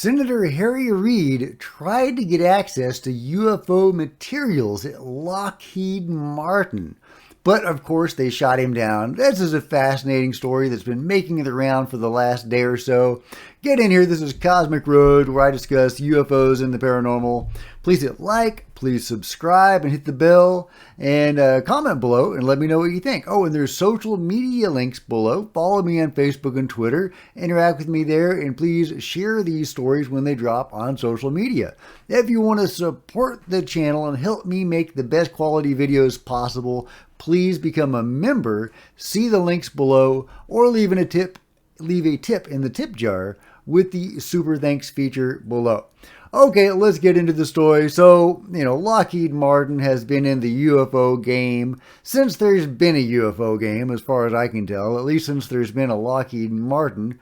Senator Harry Reid tried to get access to UFO materials at Lockheed Martin. But of course, they shot him down. This is a fascinating story that's been making the round for the last day or so. Get in here. This is Cosmic Road, where I discuss UFOs and the paranormal. Please hit like, please subscribe, and hit the bell, and comment below and let me know what you think. Oh, and there's social media links below. Follow me on Facebook and Twitter. Interact with me there, and please share these stories when they drop on social media. If you want to support the channel and help me make the best quality videos possible, please become a member. See the links below, or leave a tip in the tip jar with the super thanks feature below. Okay, let's get into the story. So, Lockheed Martin has been in the UFO game since there's been a UFO game, as far as I can tell, at least since there's been a Lockheed Martin.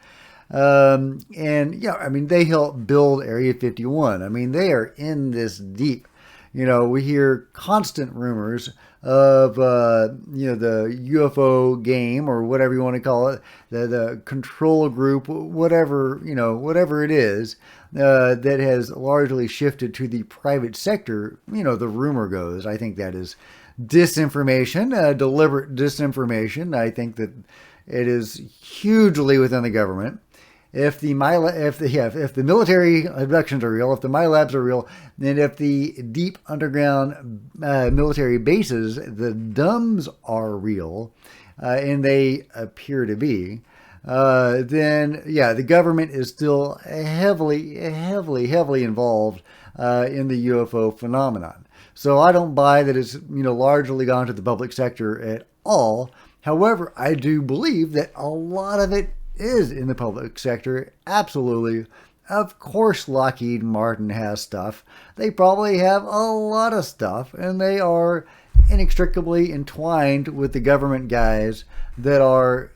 They helped build Area 51. They are in this deep. We hear constant rumors of, the UFO game, or whatever you want to call it, the control group, whatever it is, that has largely shifted to the private sector. The rumor goes. I think that is disinformation, deliberate disinformation. I think that it is hugely within the government. If the military abductions are real, if the MILABs are real, and if the deep underground military bases, the DUMBs are real, and they appear to be, then the government is still heavily involved in the UFO phenomenon. So I don't buy that it's largely gone to the public sector at all. However, I do believe that a lot of it is in the public sector. Absolutely. Of course Lockheed Martin has stuff. They probably have a lot of stuff, and they are inextricably entwined with the government guys that are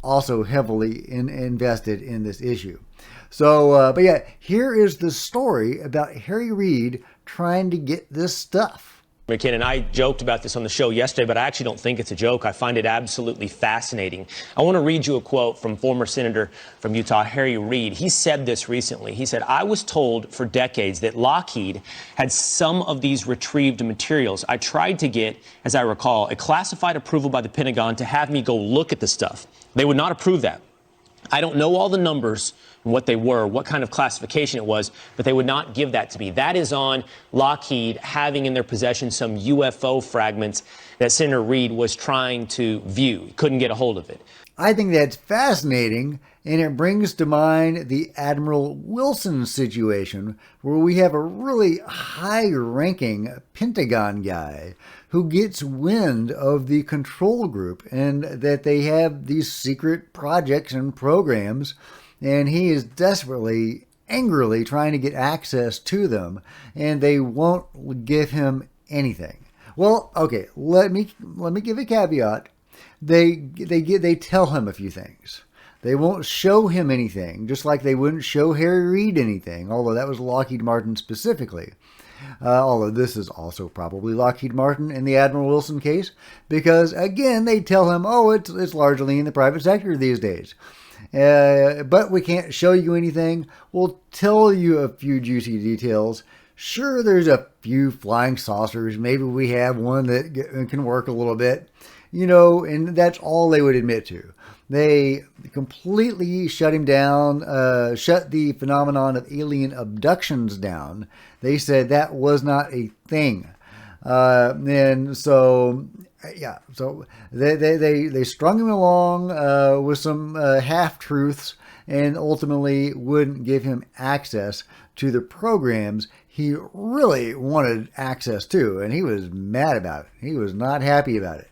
also heavily invested in this issue. So, here is the story about Harry Reid trying to get this stuff. McKinnon, I joked about this on the show yesterday, but I actually don't think it's a joke. I find it absolutely fascinating. I want to read you a quote from former Senator from Utah, Harry Reid. He said this recently. He said, "I was told for decades that Lockheed had some of these retrieved materials. I tried to get, as I recall, a classified approval by the Pentagon to have me go look at the stuff. They would not approve that. I don't know all the numbers and what they were, what kind of classification it was, but they would not give that to me." That is on Lockheed having in their possession some UFO fragments that Senator Reid was trying to view. He couldn't get a hold of it. I think that's fascinating, and it brings to mind the Admiral Wilson situation, where we have a really high-ranking Pentagon guy who gets wind of the control group and that they have these secret projects and programs, and he is desperately, angrily trying to get access to them, and they won't give him anything. Well, okay, let me give a caveat. They tell him a few things. They won't show him anything, just like they wouldn't show Harry Reid anything, although that was Lockheed Martin specifically. Although this is also probably Lockheed Martin in the Admiral Wilson case, because again, they tell him, oh, it's largely in the private sector these days. But we can't show you anything. We'll tell you a few juicy details. Sure, there's a few flying saucers. Maybe we have one that can work a little bit, and that's all they would admit to. They completely shut him down, shut the phenomenon of alien abductions down. They said that was not a thing. And so they strung him along with some half-truths, and ultimately wouldn't give him access to the programs he really wanted access to, and he was mad about it. He was not happy about it.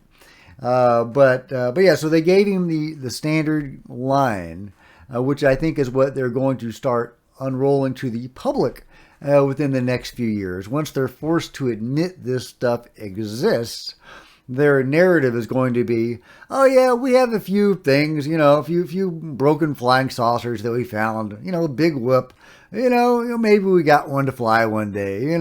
So they gave him the standard line, which I think is what they're going to start unrolling to the public within the next few years. Once they're forced to admit this stuff exists, their narrative is going to be, oh yeah, we have a few things, a few broken flying saucers that we found, big whoop. Maybe we got one to fly one day,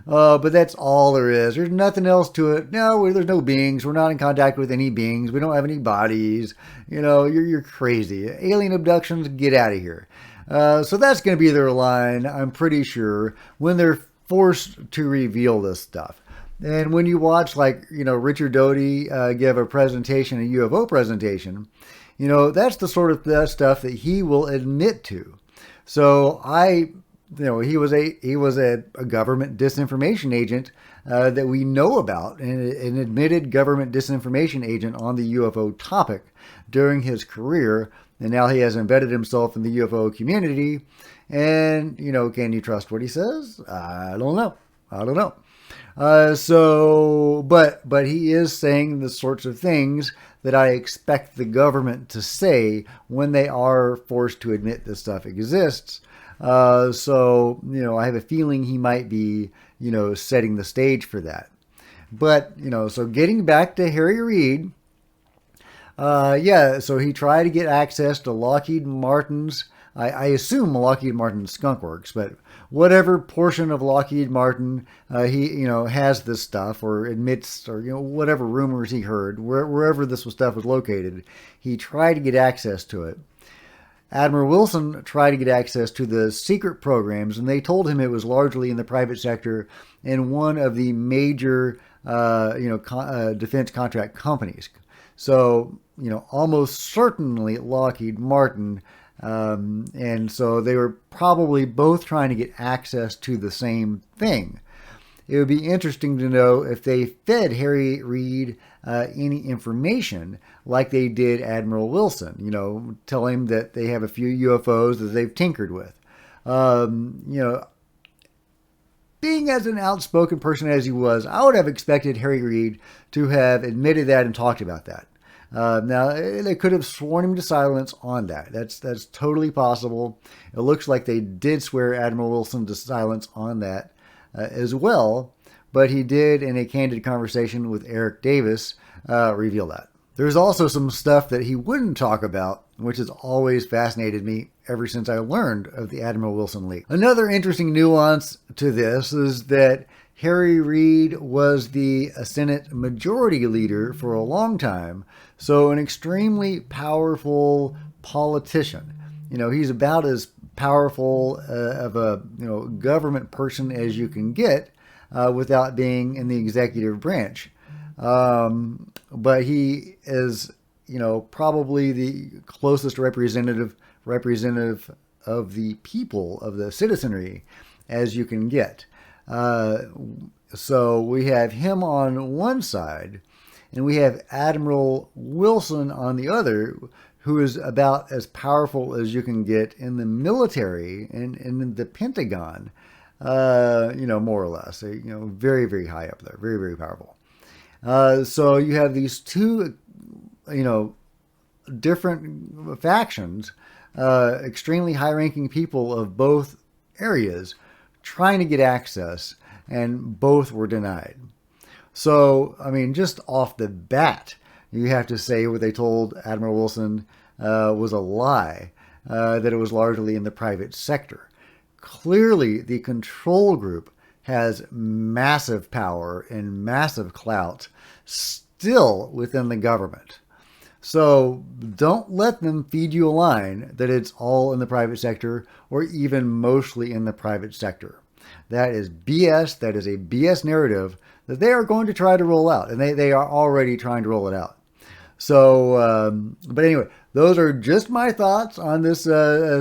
but that's all there is. There's nothing else to it. No, there's no beings. We're not in contact with any beings. We don't have any bodies. You're crazy. Alien abductions, get out of here. So that's going to be their line, I'm pretty sure, when they're forced to reveal this stuff. And when you watch, like, Richard Doty give a presentation, a UFO presentation, that's the sort of stuff that he will admit to. So he was a government disinformation agent that we know about, and an admitted government disinformation agent on the UFO topic during his career. And now he has embedded himself in the UFO community. And, can you trust what he says? I don't know. But he is saying the sorts of things that I expect the government to say when they are forced to admit this stuff exists. I have a feeling he might be, setting the stage for that. But, so getting back to Harry Reid, so he tried to get access to Lockheed Martin's, I assume Lockheed Martin's Skunk Works, but whatever portion of Lockheed Martin he has this stuff, or admits, or whatever rumors he heard, wherever this stuff was located, he tried to get access to it. Admiral Wilson tried to get access to the secret programs, and they told him it was largely in the private sector in one of the major defense contract companies. So, almost certainly Lockheed Martin. And so they were probably both trying to get access to the same thing. It would be interesting to know if they fed Harry Reid any information like they did Admiral Wilson, tell him that they have a few UFOs that they've tinkered with. Being as an outspoken person as he was, I would have expected Harry Reid to have admitted that and talked about that. Now, they could have sworn him to silence on that. That's totally possible. It looks like they did swear Admiral Wilson to silence on that as well, but he did, in a candid conversation with Eric Davis, reveal that. There's also some stuff that he wouldn't talk about, which has always fascinated me ever since I learned of the Admiral Wilson leak. Another interesting nuance to this is that Harry Reid was the Senate Majority Leader for a long time, so an extremely powerful politician. He's about as powerful of a government person as you can get without being in the executive branch. But he is, probably the closest representative of the people, of the citizenry, as you can get. So we have him on one side, and we have Admiral Wilson on the other, who is about as powerful as you can get in the military and in the Pentagon, more or less. Very, very high up there, very, very powerful. So you have these two, different factions, extremely high-ranking people of both areas trying to get access, and both were denied. So, just off the bat, you have to say what they told Admiral Wilson was a lie, that it was largely in the private sector. Clearly, the control group has massive power and massive clout still within the government. So don't let them feed you a line that it's all in the private sector, or even mostly in the private sector. That is BS. That is a BS narrative that they are going to try to roll out, and they are already trying to roll it out. So, but anyway, those are just my thoughts on this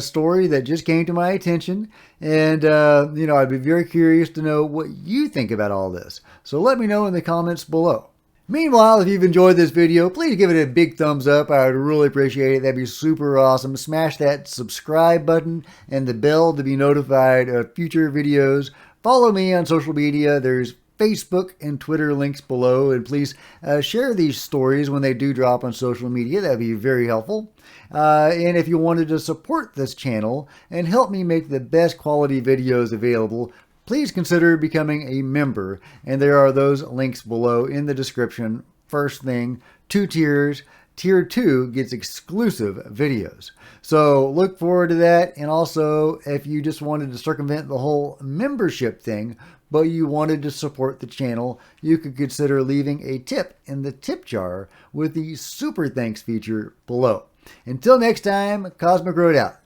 story that just came to my attention. And, I'd be very curious to know what you think about all this. So let me know in the comments below. Meanwhile, if you've enjoyed this video, please give it a big thumbs up. I would really appreciate it. That'd be super awesome. Smash that subscribe button and the bell to be notified of future videos. Follow me on social media. There's Facebook and Twitter links below. And please share these stories when they do drop on social media. That'd be very helpful. And if you wanted to support this channel and help me make the best quality videos available, please consider becoming a member, and there are those links below in the description. First thing, 2 tiers. Tier 2 gets exclusive videos. So look forward to that. And also, if you just wanted to circumvent the whole membership thing, but you wanted to support the channel, you could consider leaving a tip in the tip jar with the super thanks feature below. Until next time, Cosmic Road out.